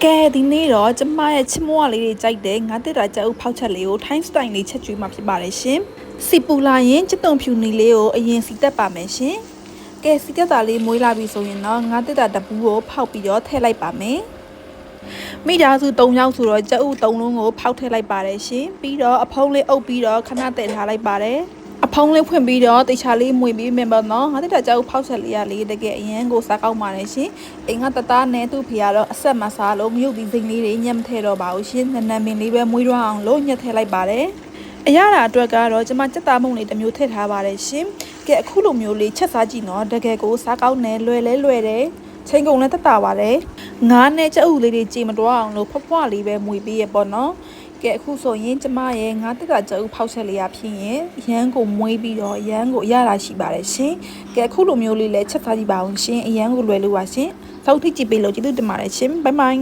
ကဲဒီနေ့တော့ကျမရဲ့ချစ်မွားလေးတွေကြိုက်တဲ့ငါတက်တာကြောက်ဖောက်ချက်လေးကို time style လေးချက်ကျွေးမှာဖြစ်ပါတယ်ရှင်စီပူလာရင်ကျတုံဖြူနီလေးကိုအရင်စီတက်ပါမယ်ရှင်ကဲစီတက်တာလေးမွေးလာပြီဆိုရင်တော့ငါတက်တာတပူးကိုဖောက်ပြီးတော့ထည့်လိုက်ပါမယ်မိသားစု3ယောက်ဆိုတော့ကြက်ဥ3လုံးကိုဖောက်ထည့်လိုက်ပါတယ်ရှင်ပြီးတော့အဖုံးလေးအုပ်ပြီးတော့ခဏတည်ထားလိုက်ပါတယ်အဖုံးလေးဖွင့်ပြီးတော့တေချာလေးမွေပြီးမြင်ပါတော့ငါတက်တာကြောက်ဖောက်ချက်လေးရလေးတကယ်အရင်ကိုစားကောင်းပါတယ်ရှင်အိမ်ကတသားနဲ့သူ့ဖေကတော့အဆက်မစားလို့မြုပ်ပြီးစိမ့်လေးတွေညှက်မထည့်တော့ပါဘူးရှင်နန်းနန်းမင်းလေးပဲမွေးရအောင်လို့ညှက်ထည့်လိုက်ပါတယ်အရာတာအတွက်ကတော့ကျမစက်သားမုံလေးတစ်မျိုးထည့်ထားပါတယ်ရှင်ကဲအခုလိုမျိုးလေးချက်စားကြည့်နော်တကယ်ကိုစားကောင်းတယ်လွယ်တယ်ချိန်ကုန်လည်းတက်တာပါတယ်ငါးနဲ့ကြက်ဥလေးတွေကြည်မတွားအောင်လို့ဖွားလေးပဲမွေပေးရပေါ့နော်ကဲအခုဆိုရင်ကျမရဲ့ငါးတက်တာကြက်ဥဖောက်ချက်လေးရဖြစ်ရင်ရန်ကိုမွေးပြီးတော့ရန်ကိုရတာရှိပါတယ်ရှင်ကဲအခုလိုမျိုးလေးလည်းချက်စားကြည့်ပါအောင်ရှင်အရန်ကိုလွယ်လို့ပါရှင်စောက်ထိကြည့်ပေးလို့ကျေးဇူးတင်ပါတယ်ရှင်ဘိုင်ဘိုင်